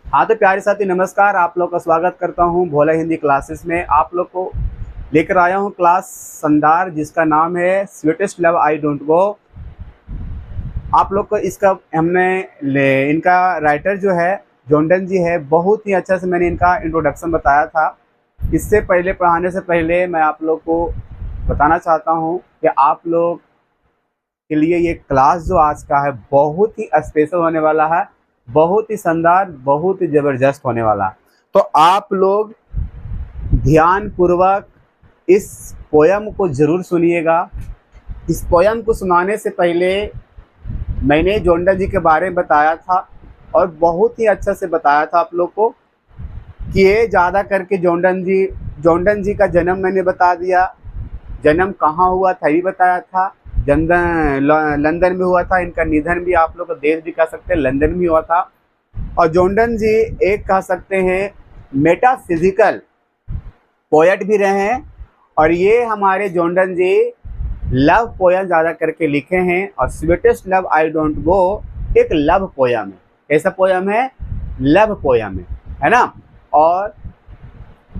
हाँ तो प्यारे साथी नमस्कार, आप लोग का स्वागत करता हूँ भोला हिंदी क्लासेस में। आप लोग को लेकर आया हूँ क्लास शानदार जिसका नाम है sweetest love I don't go. आप लोग को इसका इनका राइटर जो है जॉन्डन जी है। बहुत ही अच्छा से मैंने इनका इंट्रोडक्शन बताया था। इससे पहले पढ़ाने से पहले मैं आप लोग को बताना चाहता हूँ कि आप लोग के लिए ये क्लास जो आज का है बहुत ही स्पेशल होने वाला है, बहुत ही शानदार, बहुत ही ज़बरदस्त होने वाला है। तो आप लोग ध्यान पूर्वक इस पोयम को ज़रूर सुनिएगा। इस पोयम को सुनाने से पहले मैंने जॉन्डन जी के बारे में बताया था और बहुत ही अच्छा से बताया था आप लोग को कि ये ज़्यादा करके जॉन्डन जी का जन्म मैंने बता दिया। जन्म कहाँ हुआ था ये बताया था। लंदन में हुआ था। इनका निधन भी आप लोग देश भी कह सकते हैं लंदन में हुआ था। और जॉन्डन जी एक कह सकते हैं मेटाफिजिकल पोएट भी रहे हैं। और ये हमारे जॉन्डन जी लव पोयम ज़्यादा करके लिखे हैं। और sweetest love I don't go एक लव पोयम है। कैसा पोयम है? लव पोयम है ना। और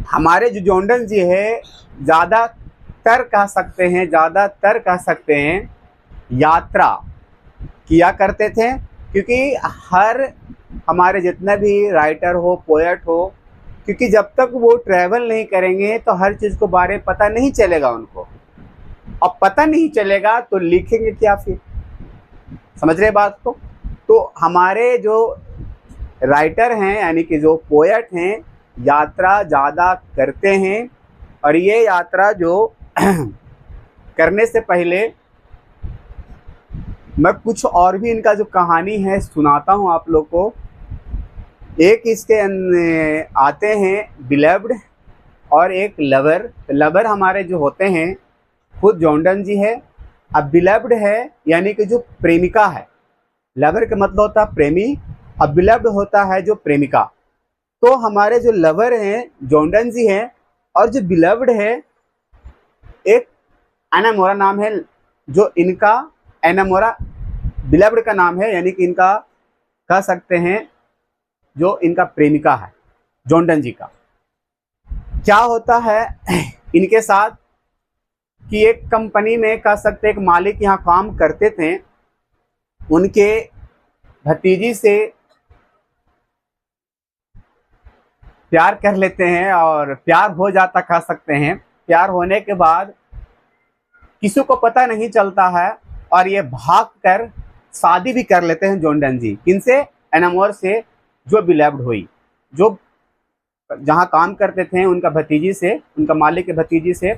हमारे जो जॉन्डन जी है ज़्यादातर कह सकते हैं यात्रा किया करते थे। क्योंकि हर हमारे जितने भी राइटर हो, पोएट हो, क्योंकि जब तक वो ट्रैवल नहीं करेंगे तो हर चीज़ को बारे में पता नहीं चलेगा उनको। अब पता नहीं चलेगा तो लिखेंगे क्या फिर? समझ रहे बात को? तो हमारे जो राइटर हैं यानी कि जो पोएट हैं यात्रा ज़्यादा करते हैं। और ये यात्रा जो करने से पहले मैं कुछ और भी इनका जो कहानी है सुनाता हूँ आप लोग को। एक इसके आते हैं बिलव्ड और एक लवर। लवर हमारे जो होते हैं खुद जॉन्डन जी है। अब बिलव्ड है यानी कि जो प्रेमिका है। लवर का मतलब होता है प्रेमी, अब बिलव्ड होता है जो प्रेमिका। तो हमारे जो लवर हैं जॉन्डन जी हैं और जो बिलव्ड है एक एनामोरा नाम है। जो इनका एनामोरा बिलव्ड का नाम है यानी कि इनका कह सकते हैं जो इनका प्रेमिका है जॉन्डन जी का। क्या होता है इनके साथ कि एक कंपनी में कह सकते एक मालिक यहाँ काम करते थे। उनके भतीजी से प्यार कर लेते हैं और प्यार हो जाता कह सकते हैं। प्यार होने के बाद किसी को पता नहीं चलता है और ये भाग कर शादी भी कर लेते हैं जॉन्डन जी। किनसे? एनामोर से, जो बिलव्ड हुई, जो जहाँ काम करते थे उनका भतीजी से, उनका मालिक के भतीजी से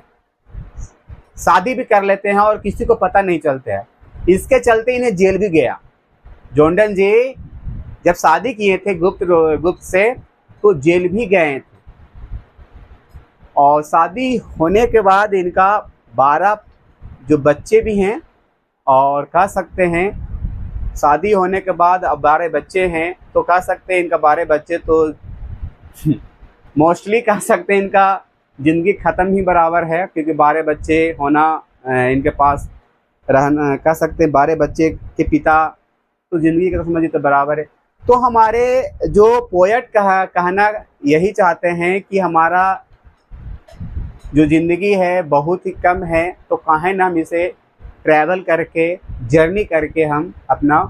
शादी भी कर लेते हैं और किसी को पता नहीं चलता है। इसके चलते इन्हें जेल भी गया। जॉन्डन जी जब शादी किए थे गुप्त से तो जेल भी गए थे। और शादी होने के बाद इनका 12 जो बच्चे भी हैं। और कह सकते हैं शादी होने के बाद अब 12 बच्चे हैं तो कह सकते हैं इनका 12 बच्चे तो मोस्टली कह सकते हैं इनका ज़िंदगी ख़त्म ही बराबर है। क्योंकि 12 बच्चे होना इनके पास रहना, कह सकते हैं 12 बच्चे के पिता तो ज़िंदगी का समझिए तो बराबर है। तो हमारे जो पोएट कहना यही चाहते हैं कि हमारा जो ज़िंदगी है बहुत ही कम है तो काहे ना हम इसे ट्रैवल करके, जर्नी करके हम अपना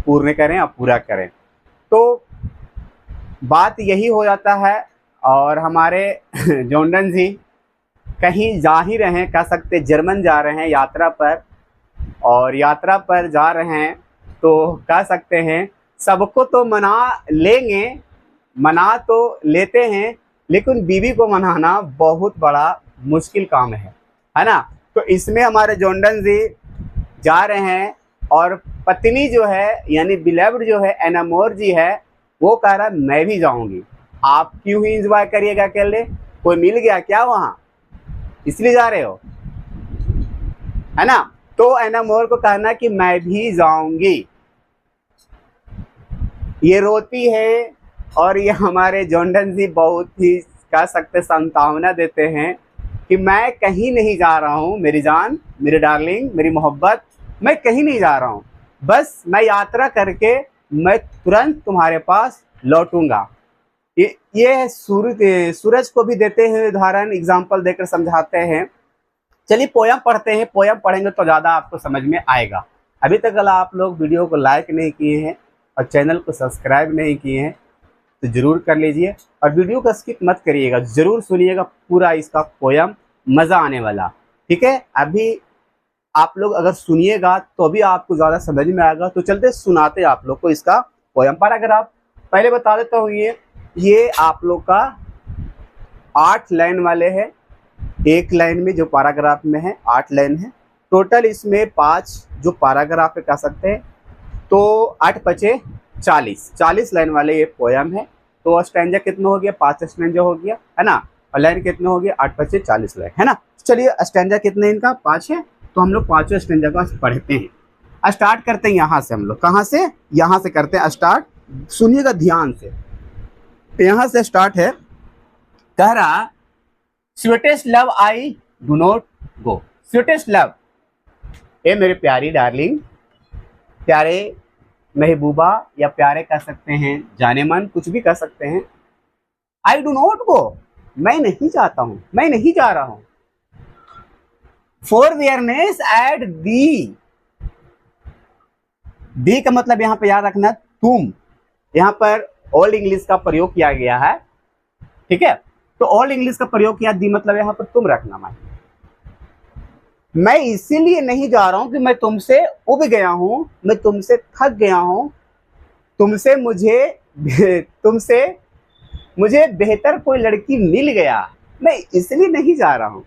पूर्ण करें और पूरा करें। तो बात यही हो जाता है। और हमारे जॉन्डन जी कहीं जा ही रहे हैं, कह सकते जर्मन जा रहे हैं यात्रा पर। और यात्रा पर जा रहे हैं तो कह सकते हैं सबको तो मना लेंगे, मना तो लेते हैं, लेकिन बीवी को मनाना बहुत बड़ा मुश्किल काम है ना। तो इसमें हमारे जॉन्डन जी जा रहे हैं और पत्नी जो है यानी बिलव्ड जो है एनामोर जी है वो कह रहा है मैं भी जाऊंगी। आप क्यों ही इंजॉय करिएगा अकेले? कोई मिल गया क्या वहाँ इसलिए जा रहे हो, है ना। तो एनामोर को कहना कि मैं भी जाऊंगी। ये रोती है और ये हमारे जॉन्डन जी बहुत ही कह सकते सांत्वना देते हैं कि मैं कहीं नहीं जा रहा हूँ मेरी जान, मेरी डार्लिंग, मेरी मोहब्बत, मैं कहीं नहीं जा रहा हूँ। बस मैं यात्रा करके मैं तुरंत तुम्हारे पास लौटूंगा। ये सूरज को भी देते हैं उदाहरण, एग्जाम्पल देकर समझाते हैं। चलिए पोयम पढ़ते हैं, पोयम पढ़ेंगे तो ज़्यादा आपको समझ में आएगा। अभी तक अगर आप लोग वीडियो को लाइक नहीं किए हैं और चैनल को सब्सक्राइब नहीं किए हैं तो ज़रूर कर लीजिए, और वीडियो को स्किप मत करिएगा, ज़रूर सुनिएगा पूरा इसका पोयम, मज़ा आने वाला। ठीक है, अभी आप लोग अगर सुनिएगा तो भी आपको ज़्यादा समझ में आएगा। तो चलते सुनाते आप लोग को इसका पोयम। पैराग्राफ पहले बता देता हूँ, ये आप लोग का 8 लाइन वाले हैं। एक लाइन में जो पैराग्राफ में है 8 लाइन है टोटल। इसमें 5 जो पैराग्राफ पे कह सकते हैं, तो 8 पचे 40 लाइन वाले ये पोयम है। तो स्टैंजा कितना हो गया, 5 स्टैंजा हो गया है ना, और लाइन कितना हो गया, 8 पचे 40 लाइन है ना। चलिए स्टैंजा कितने इनका, 5 है, तो हम लोग 5 स्टैंजा का पढ़ते हैं। स्टार्ट करते हैं यहाँ से, हम लोग कहाँ से, यहाँ से करते हैं स्टार्ट। सुनिएगा ध्यान से, यहाँ से स्टार्ट है। कह रहा sweetest love I do not go. Sweetest love, ए मेरे प्यारी डार्लिंग, प्यारे महबूबा, या प्यारे कह सकते हैं, जाने मन, कुछ भी कह सकते हैं। आई डू नॉट गो, मैं नहीं जाता हूं, मैं नहीं जा रहा हूं। फॉर वेयरनेस एट दी, दी का मतलब यहां पर याद रखना तुम, यहां पर ओल्ड इंग्लिश का प्रयोग किया गया है। ठीक है, तो ओल्ड इंग्लिश का प्रयोग किया, दी मतलब यहां पर तुम रखना। मैं इसीलिए नहीं जा रहा हूं कि मैं तुमसे उब गया हूं, मैं तुमसे थक गया हूं, तुमसे मुझे बेहतर कोई लड़की मिल गया, मैं इसलिए नहीं जा रहा हूं।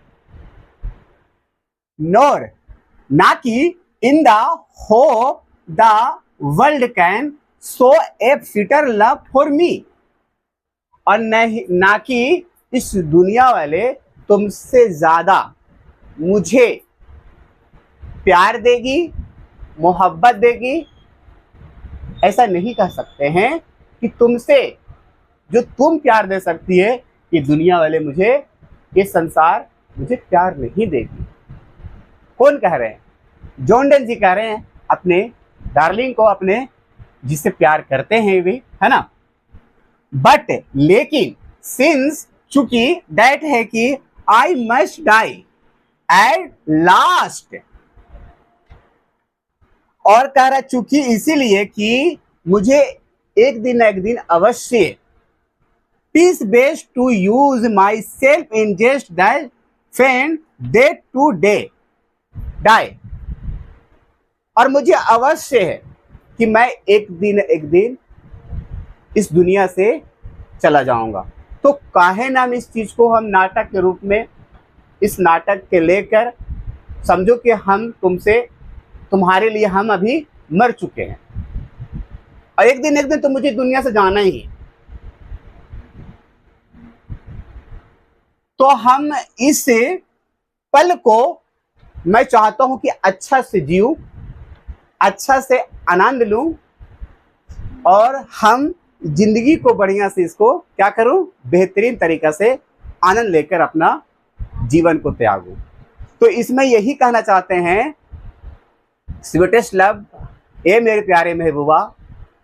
नोर, ना कि in the hope the world can so A fitter love for me, और नहीं, ना कि इस दुनिया वाले तुमसे ज्यादा मुझे प्यार देगी, मोहब्बत देगी। ऐसा नहीं कह सकते हैं कि तुमसे जो तुम प्यार दे सकती है, ये दुनिया वाले मुझे, ये संसार मुझे प्यार नहीं देगी। कौन कह रहे हैं, जॉन डन जी कह रहे हैं अपने डार्लिंग को, अपने जिससे प्यार करते हैं भी, है ना। बट लेकिन सिंस, चूंकि दैट है कि I must die at last, और कह रहा चूंकि इसीलिए कि मुझे एक दिन अवश्य, peace best to use myself in jest that feigned day to day die, और मुझे अवश्य है कि मैं एक दिन इस दुनिया से चला जाऊंगा। तो काहे नाम इस चीज को हम नाटक के रूप में, इस नाटक के लेकर समझो कि हम तुमसे, तुम्हारे लिए हम अभी मर चुके हैं, और एक दिन तो मुझे दुनिया से जाना ही। तो हम इस पल को मैं चाहता हूं कि अच्छा से जीऊं, अच्छा से आनंद लूं, और हम जिंदगी को बढ़िया से इसको क्या करूं, बेहतरीन तरीका से आनंद लेकर अपना जीवन को त्यागूं। तो इसमें यही कहना चाहते हैं, स्वीटेस्ट लव, ए मेरे प्यारे महबूबा,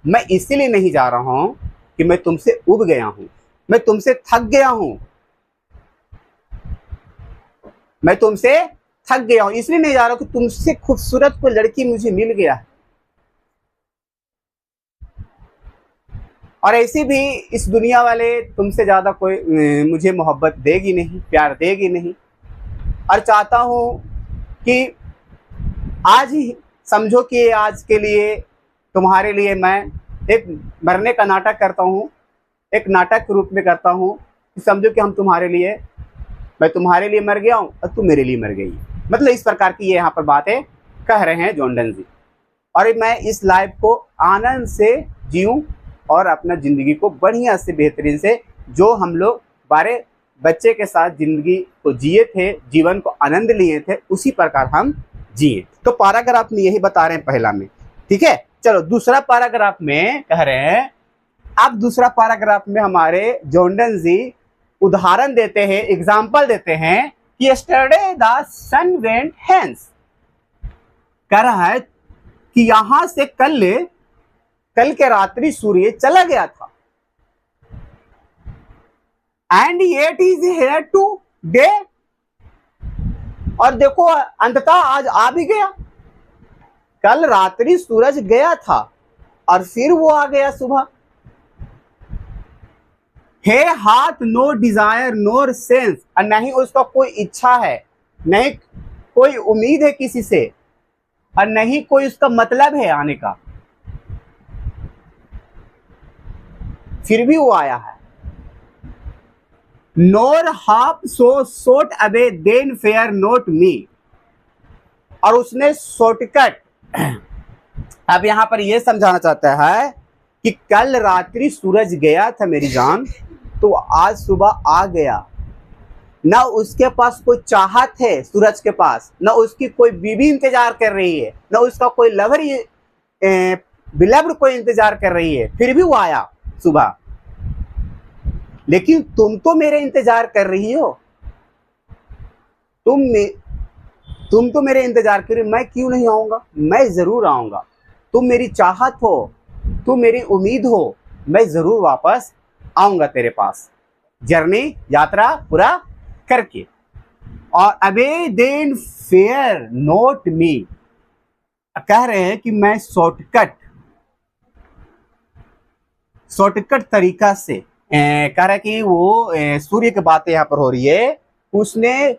मैं इसीलिए नहीं जा रहा हूं कि मैं तुमसे उब गया हूं, मैं तुमसे थक गया हूं, मैं तुमसे थक गया हूं, इसलिए नहीं जा रहा हूं कि तुमसे खूबसूरत कोई लड़की मुझे मिल गया है, और ऐसी भी इस दुनिया वाले तुमसे ज्यादा कोई मुझे मोहब्बत देगी नहीं, प्यार देगी नहीं। और चाहता हूं कि आज ही समझो कि आज के लिए, तुम्हारे लिए मैं एक मरने का नाटक करता हूं, एक नाटक के रूप में करता हूं कि समझो कि हम तुम्हारे लिए, मैं तुम्हारे लिए मर गया हूं और तुम मेरे लिए मर गई। मतलब इस प्रकार की ये यहाँ पर बातें कह रहे हैं जॉन डन जी। और मैं इस लाइफ को आनंद से जीऊं और अपना जिंदगी को बढ़िया से, बेहतरीन से, जो हम लोग बारे बच्चे के साथ जिंदगी को जिए थे, जीवन को आनंद लिए थे, उसी प्रकार हम जिए। तो पैराग्राफ में यही बता रहे हैं पहला में। ठीक है, चलो दूसरा पैराग्राफ में कह रहे हैं, अब दूसरा पैराग्राफ में हमारे जॉन डन जी उदाहरण देते हैं, एग्जाम्पल देते हैं कि yesterday the sun went hence, कह रहा है कि यहां से कल के रात्रि सूर्य चला गया था। And yet is here today, और देखो अंततः आज आ भी गया। कल रात्रि सूरज गया था और फिर वो आ गया सुबह। हे हाथ नो डिजायर नोर सेंस, और नहीं उसका कोई इच्छा है, नहीं कोई उम्मीद है किसी से, और नहीं कोई उसका मतलब है आने का, फिर भी वो आया है। Nor half so short a way then fear not me, और उसने शॉर्टकट, अब यहां पर यह समझाना चाहता है कि कल रात्रि सूरज गया था मेरी जान, तो आज सुबह आ गया। ना उसके पास कोई चाहत है सूरज के पास, ना उसकी कोई बीवी इंतजार कर रही है, ना उसका कोई लवर बिलव्ड कोई इंतजार कर रही है, फिर भी वो आया सुबह। लेकिन तुम तो मेरे इंतजार कर रही हो, तुम तो मेरे इंतजार कर रही हो, मैं क्यों नहीं आऊंगा? मैं जरूर आऊंगा। तुम मेरी चाहत हो, तुम मेरी उम्मीद हो, मैं जरूर वापस आऊंगा तेरे पास, जर्नी यात्रा पूरा करके। और अबे देन फेयर नोट मी, कह रहे हैं कि मैं शॉर्टकट तरीका से, कह रहा है कि वो सूर्य की बात यहाँ पर हो रही है, उसने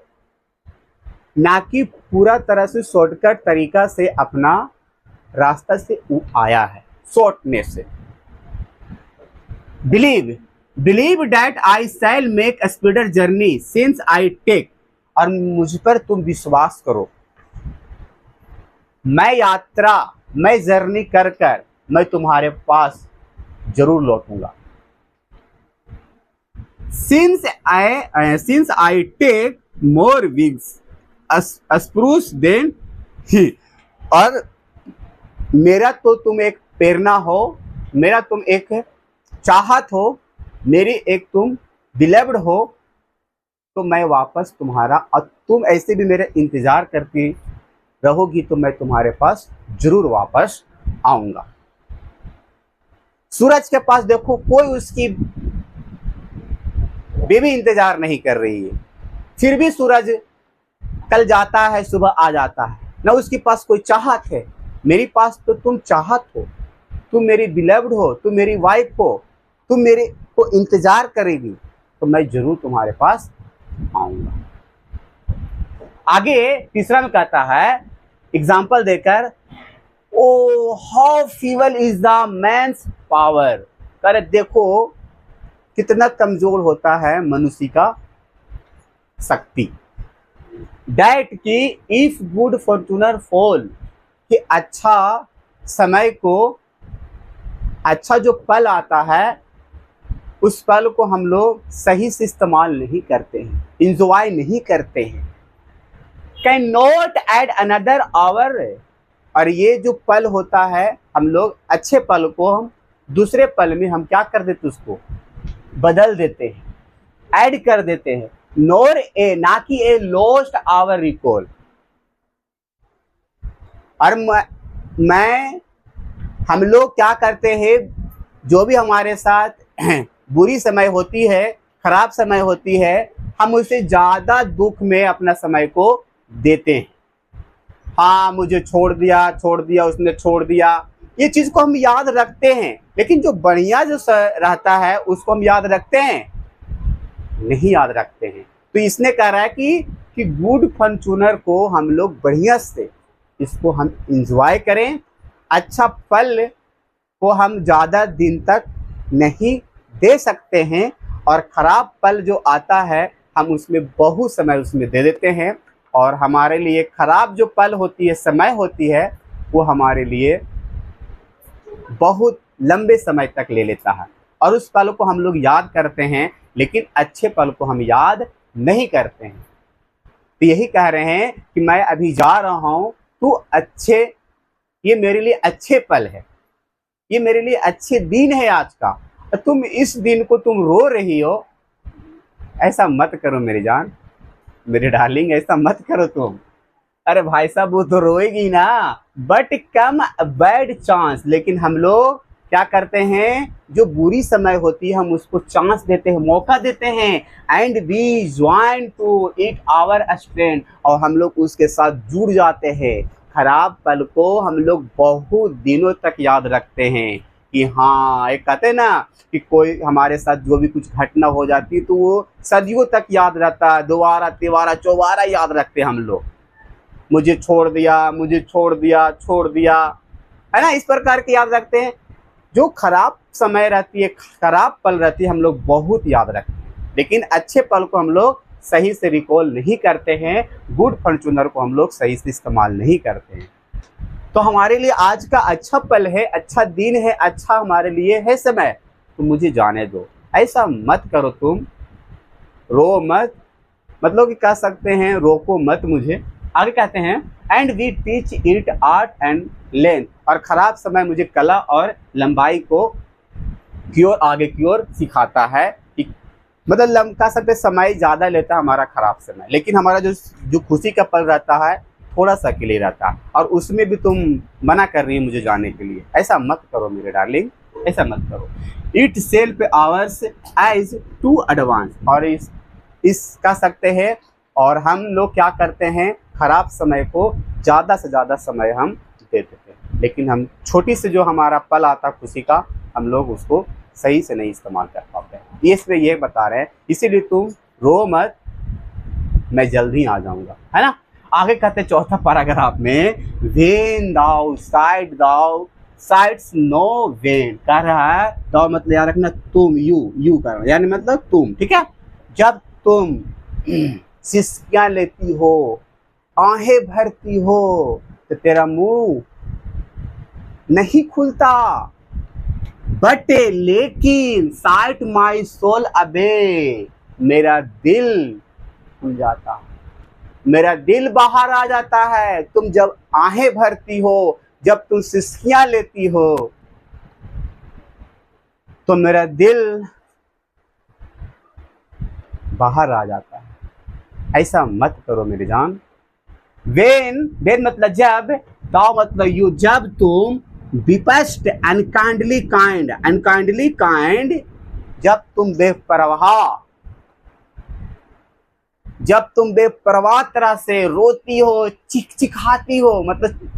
ना कि पूरा तरह से शॉर्टकट तरीका से अपना रास्ता से आया है, शॉर्टनेस से। Believe that I shall make a speedier journey since I take, और मुझ पर तुम विश्वास करो, मैं जर्नी कर मैं तुम्हारे पास जरूर लौटूंगा। Since I take more wings spruce than he, और मेरा तो तुम एक प्रेरणा हो, मेरा तुम एक चाहत हो, मेरी एक तुम बिलव्ड हो, तो मैं वापस तुम्हारा, और तुम ऐसे भी मेरा इंतजार करती रहोगी, तो मैं तुम्हारे पास जरूर वापस आऊंगा। सूरज के पास देखो कोई उसकी बेबी इंतजार नहीं कर रही है, फिर भी सूरज कल जाता है सुबह आ जाता है। ना उसके पास कोई चाहत है, मेरे पास तो तुम चाहत हो, तुम मेरी बिलव्ड हो, तुम मेरी वाइफ हो, तुम मेरे को इंतजार करेगी, तो मैं जरूर तुम्हारे पास आऊंगा। आगे तीसरा में कहता है एग्जाम्पल देकर, oh how feeble is the man's power, करे देखो कितना कमजोर होता है मनुष्य का शक्ति। डैट की इफ गुड फॉर्चूनर फॉल, कि अच्छा समय को, अच्छा जो पल आता है, उस पल को हम लोग सही से इस्तेमाल नहीं करते हैं, इंजॉय नहीं करते हैं। Can not add another hour, और ये जो पल होता है, हम लोग अच्छे पल को हम दूसरे पल में हम क्या कर देते, उसको बदल देते हैं, ऐड कर देते हैं। नोर ए, ना कि ए लॉस्ट आवर रिकॉल, और हम लोग क्या करते हैं, जो भी हमारे साथ बुरी समय होती है, खराब समय होती है, हम उसे ज्यादा दुख में अपना समय को देते हैं। हाँ मुझे छोड़ दिया उसने छोड़ दिया, ये चीज को हम याद रखते हैं, लेकिन जो बढ़िया जो रहता है उसको हम याद रखते हैं, नहीं याद रखते हैं। तो इसने कह रहा है कि गुड फॉर्चूनर को हम लोग बढ़िया से इसको हम इंजॉय करें, अच्छा पल को हम ज़्यादा दिन तक नहीं दे सकते हैं, और ख़राब पल जो आता है हम उसमें बहुत समय उसमें दे देते हैं, और हमारे लिए ख़राब जो पल होती है, समय होती है, वो हमारे लिए बहुत लंबे समय तक ले लेता है, और उस पल को हम लोग याद करते हैं, लेकिन अच्छे पल को हम याद नहीं करते हैं। तो यही कह रहे हैं कि मैं अभी जा रहा हूँ, तू अच्छे, ये मेरे लिए अच्छे पल है, ये मेरे लिए अच्छे दिन है आज का, तुम इस दिन को तुम रो रही हो, ऐसा मत करो मेरी जान, मेरी डार्लिंग, ऐसा मत करो तुम। अरे भाई साहब वो तो रोएगी ना, बट कम बैड चांस, लेकिन हम लोग क्या करते हैं, जो बुरी समय होती है हम उसको चांस देते हैं, मौका देते हैं। And we join to it our strength, और हम लोग उसके साथ जुड़ जाते हैं। खराब पल को हम लोग बहुत दिनों तक याद रखते हैं कि हाँ, एक कहते हैं ना कि कोई हमारे साथ जो भी कुछ घटना हो जाती तो वो सदियों तक याद रहता है, दोबारा तिबारा चौबारा याद रखते हैं हम लोग। मुझे छोड़ दिया, मुझे छोड़ दिया, छोड़ दिया, है ना, इस प्रकार के याद रखते हैं। जो खराब समय रहती है, खराब पल रहती है, हम लोग बहुत याद रखते हैं, लेकिन अच्छे पल को हम लोग सही से रिकॉल नहीं करते हैं। गुड फॉर्च्यूनर को हम लोग सही से इस्तेमाल नहीं करते हैं। तो हमारे लिए आज का अच्छा पल है, अच्छा दिन है, अच्छा हमारे लिए है समय, तो मुझे जाने दो। ऐसा मत करो तुम, रो मत, मतलब कि कह सकते हैं रोको मत मुझे। आगे कहते हैं and we teach it art and length, और खराब समय मुझे कला और लंबाई को की ओर, आगे की ओर सिखाता है। मतलब कह सकते समय ज़्यादा लेता है हमारा खराब समय, लेकिन हमारा जो खुशी का पल रहता है थोड़ा सा के लिए रहता है, और उसमें भी तुम मना कर रही है मुझे जाने के लिए। ऐसा मत करो मेरे डार्लिंग, ऐसा मत करो। Itself hours as to advance, और इस कह सकते हैं, और हम लोग क्या करते हैं, खराब समय को ज़्यादा से ज़्यादा समय हम दे देते हैं, लेकिन हम छोटी से जो हमारा पल आता खुशी का, हम लोग उसको सही से नहीं इस्तेमाल कर पाते हैं। ये इसमें ये बता रहे हैं, इसीलिए तुम रो मत, मैं जल्द ही आ जाऊंगा, है ना। आगे कहते हैं चौथा पैराग्राफ में, वेन दाउ साइड दाउ साइड्स नो वेन, कह रहा है दाउ मतलब याद रखना तुम, यू कर रहा है, यानी मतलब तुम, ठीक है। जब तुम सिसकियां लेती हो, आहें भरती हो, तो तेरा मुंह नहीं खुलता, बट लेकिन साइट माई सोल अबे, मेरा दिल खुल जाता, मेरा दिल बाहर आ जाता है। तुम जब आहें भरती हो, जब तुम सिसकियां लेती हो, तो मेरा दिल बाहर आ जाता है। ऐसा मत करो मेरी जान। वेन मतलब जब, दाव मतलब यू, जब तुम विपस्ट अनकाइंडली काइंड, अनकाइंडली काइंड, जब तुम बेपरवाह, जब तुम बेपरवाह तरह से रोती हो, चिखचिखाती हो, मतलब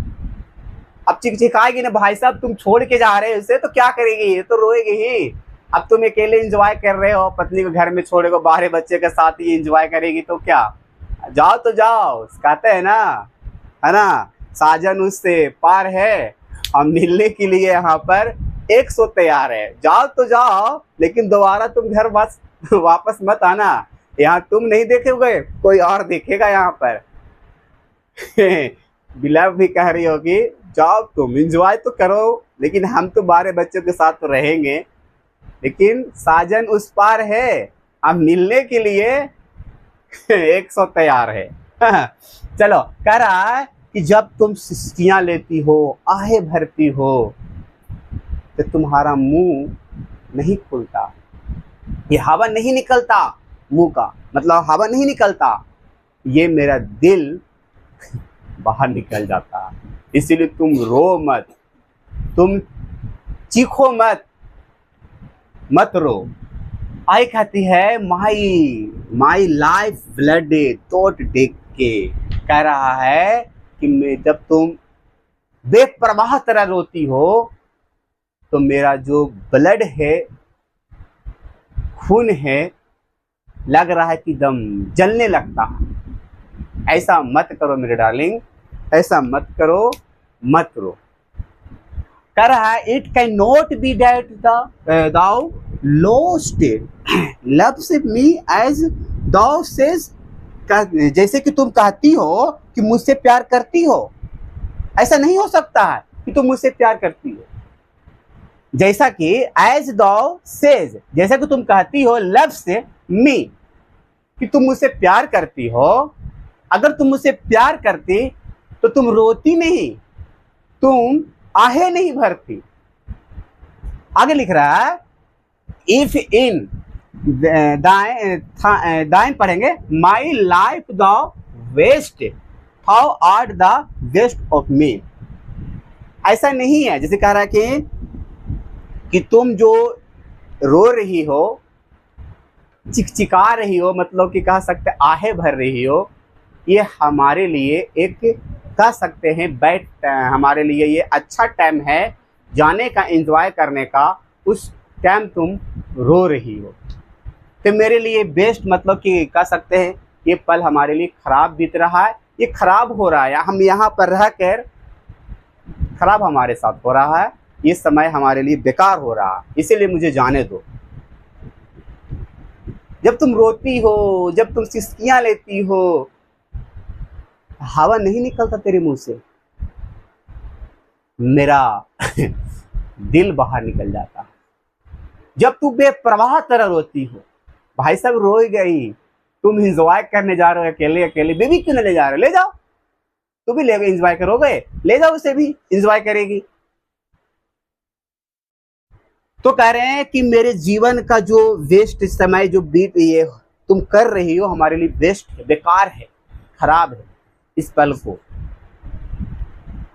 अब चिखचिखाएगी ना भाई साहब, तुम छोड़ के जा रहे हो इसे, तो क्या करेगी, ये तो रोएगी ही। अब तुम अकेले एंजॉय कर रहे हो, पत्नी को घर में छोड़े को, बाहर बच्चे के साथ ही एंजॉय करेगी, तो क्या, जाओ तो जाओ, कहते हैं ना, है ना, साजन उससे पार है, और मिलने के लिए यहाँ पर 100 तैयार है। जाओ तो जाओ, लेकिन दोबारा तुम घर वापस मत आना, यहाँ तुम नहीं देखोगे, कोई और देखेगा यहाँ पर। बिलाव भी कह रही होगी, जाओ तुम एंजॉय तो करो, लेकिन हम तो बारह बच्चों के साथ तो रहेंगे, लेकिन साजन उस पार है, अब मिलने के लिए 100 तैयार है। चलो, कह रहा है कि जब तुम सिसकियां लेती हो, आहें भरती हो, तो तुम्हारा मुंह नहीं खुलता, ये हवा नहीं निकलता मुंह का, मतलब हवा नहीं निकलता, ये मेरा दिल बाहर निकल जाता है। इसीलिए तुम रो मत, तुम चीखो मत, मत रो। आई कहती है माई लाइफ ब्लड तोट देख के, कह रहा है कि जब तुम बेपरवाह तरह रोती हो, तो मेरा जो ब्लड है, खून है, लग रहा है कि दम जलने लगता है। ऐसा मत करो मेरे डार्लिंग, ऐसा मत करो, मत रो। कह रहा है it can not be that thou lost loves me as thou says, जैसे कि तुम कहती हो कि मुझसे प्यार करती हो, ऐसा नहीं हो सकता है कि तुम मुझसे प्यार करती हो। जैसा कि एज दाउ सेज, जैसा कि तुम कहती हो, लव्स मी, कि तुम मुझसे प्यार करती हो। अगर तुम मुझसे प्यार करती तो तुम रोती नहीं, तुम आहें नहीं भरती। आगे लिख रहा है इफ इन दाएं पढ़ेंगे, my life the waste how art the waste of me. ऐसा नहीं है, जैसे कह रहा है कि कि तुम जो रो रही हो, चिकचिका रही हो, मतलब कि कह सकते आहें भर रही हो, ये हमारे लिए एक कह सकते हैं बैड, हमारे लिए ये अच्छा टाइम है जाने का, एंजॉय करने का। उस टाइम तुम रो रही हो तो मेरे लिए बेस्ट, मतलब कि कह सकते हैं ये पल हमारे लिए खराब बीत रहा है, ये खराब हो रहा है, हम यहाँ पर रह कर खराब हमारे साथ हो रहा है, ये समय हमारे लिए बेकार हो रहा है, इसीलिए मुझे जाने दो। जब तुम रोती हो, जब तुम सिसकियां लेती हो, हवा नहीं निकलता तेरे मुंह से, मेरा दिल बाहर निकल जाता है। जब तू बेपरवाह तरह रोती हो, भाई साहब रो गई, तुम एंजॉय करने जा रहे हो अकेले अकेले, बेबी क्यों नहीं ले जा रहे हो, ले जाओ, तू भी ले एंजॉय करोगे, ले जाओ, उसे भी एंजॉय करेगी। तो कह रहे हैं कि मेरे जीवन का जो वेस्ट समय जो बीत ये तुम कर रही हो हमारे लिए वेस्ट है, बेकार है, खराब है इस पल को।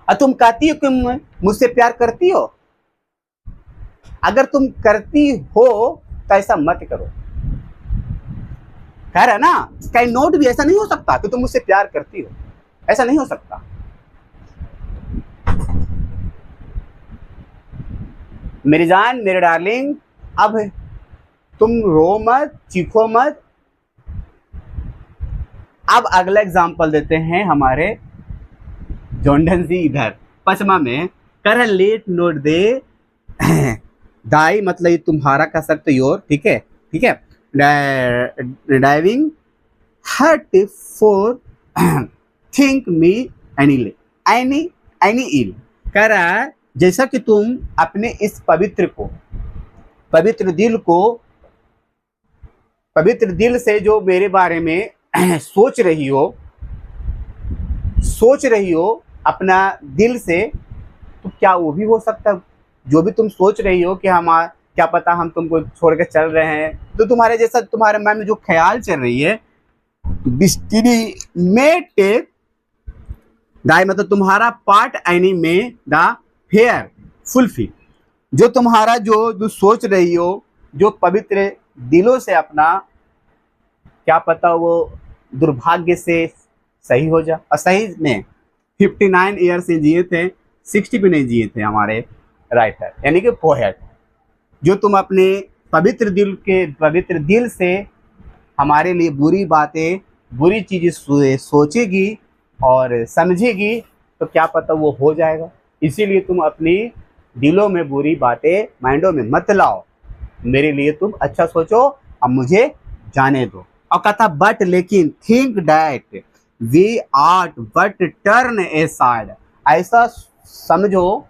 और तुम कहती हो कि मुझसे प्यार करती हो, अगर तुम करती हो तो ऐसा मत करो। कह रहा है ना, कैन नॉट भी, ऐसा नहीं हो सकता कि तुम मुझसे प्यार करती हो, ऐसा नहीं हो सकता। मेरी जान, मेरे डार्लिंग, अब तुम रो मत, चीखो मत। अब अगला एग्जाम्पल देते हैं हमारे जॉन्डन जी इधर पचमा में। कर लेट नोट दे दाई, मतलब ये तुम्हारा कह सकते योर, ठीक है, ठीक है। Diving hurt for think me any ill. कह रहा है जैसा कि तुम अपने इस पवित्र दिल से जो मेरे बारे में सोच रही हो अपना दिल से, तो क्या वो भी हो सकता है जो भी तुम सोच रही हो कि हम क्या पता हम तुमको छोड़ के चल रहे हैं, तो तुम्हारे जैसा तुम्हारे मन में जो ख्याल चल रही है, डिस्टिनी में टेक दाई, मतलब तुम्हारा पार्ट एनी में द फेयर फुलफिल। जो तुम्हारा जो सोच रही हो, जो पवित्र दिलों से अपना, क्या पता वो दुर्भाग्य से सही हो जा। और सही में 59 ईयर से जिए थे, 60 भी नहीं जिए थे हमारे राइटर यानी कि पोएट। जो तुम अपने पवित्र दिल से हमारे लिए बुरी बातें, बुरी चीजें सोचेगी और समझेगी, तो क्या पता वो हो जाएगा। इसीलिए तुम अपनी दिलों में बुरी बातें माइंडों में मत लाओ, मेरे लिए तुम अच्छा सोचो, अब मुझे जाने दो। और कहता बट लेकिन think that we art but turn aside, ऐसा समझो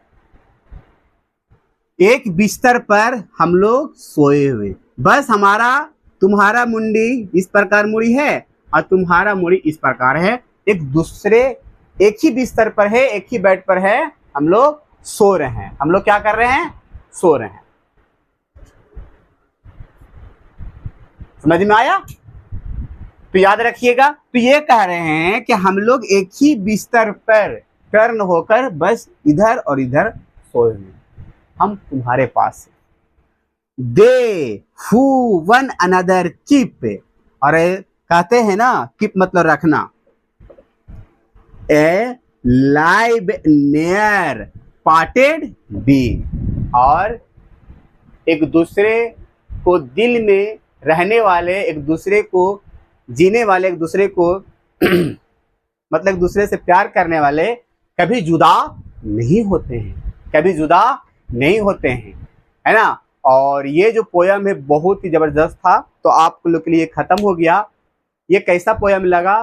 एक बिस्तर पर हम लोग सोए हुए, बस तुम्हारा मुंडी इस प्रकार मुड़ी है और तुम्हारा मुड़ी इस प्रकार है, एक ही बिस्तर पर है, एक ही बेड पर है, हम लोग सो रहे हैं। हम लोग क्या कर रहे हैं, सो रहे हैं। समझ में आया? तो याद रखिएगा, तो ये कह रहे हैं कि हम लोग एक ही बिस्तर पर टर्न होकर बस इधर और इधर सोए हुए, हम तुम्हारे पास। दे हु वन अनदर कीप, और कहते हैं ना कीप मतलब रखना, ए लाइव नियर पार्टेड बी, और एक दूसरे को दिल में रहने वाले, एक दूसरे को जीने वाले, एक दूसरे को मतलब एक दूसरे से प्यार करने वाले कभी जुदा नहीं होते हैं, कभी जुदा नहीं होते हैं, है ना। और ये जो पोयम है बहुत ही जबरदस्त था, तो आप लोग के लिए खत्म हो गया। ये कैसा पोयम लगा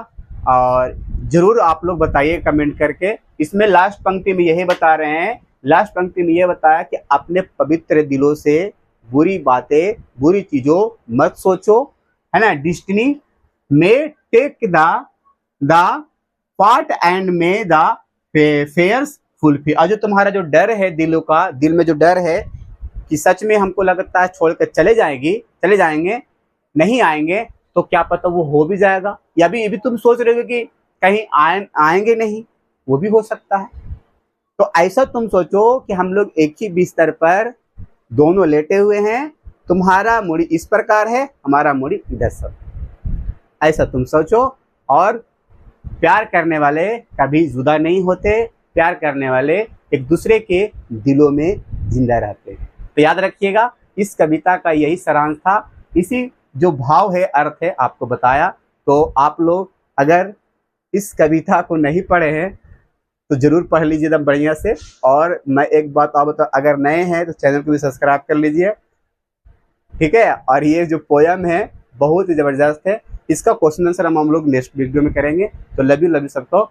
और जरूर आप लोग बताइए कमेंट करके। इसमें लास्ट पंक्ति में यही बता रहे हैं, लास्ट पंक्ति में यह बताया कि अपने पवित्र दिलों से बुरी बातें, बुरी चीजों मत सोचो, है ना। डिस्टिनी में टेक द पार्ट एंड में द फेयर्स फुलफिल। और जो तुम्हारा जो डर है दिलों का, दिल में जो डर है कि सच में हमको लगता है छोड़कर चले जाएंगे, नहीं आएंगे, तो क्या पता वो हो भी जाएगा, या भी ये भी तुम सोच रहे हो कि कहीं आएंगे नहीं, वो भी हो सकता है। तो ऐसा तुम सोचो कि हम लोग एक ही बिस्तर पर दोनों लेटे हुए हैं, तुम्हारा मुड़ी इस प्रकार है, हमारा मुड़ी इधर सब, ऐसा तुम सोचो। और प्यार करने वाले कभी जुदा नहीं होते, प्यार करने वाले एक दूसरे के दिलों में जिंदा रहते हैं। तो याद रखिएगा, इस कविता का यही सारांश था। इसी जो भाव है, अर्थ है, आपको बताया। तो आप लोग अगर इस कविता को नहीं पढ़े हैं तो जरूर पढ़ लीजिए एकदम बढ़िया से। और मैं एक बात आप बता, अगर नए हैं तो चैनल को भी सब्सक्राइब कर लीजिए, ठीक है। और ये जो पोयम है बहुत ही जबरदस्त है, इसका क्वेश्चन आंसर हम लोग नेक्स्ट वीडियो में करेंगे। तो लव यू सबको।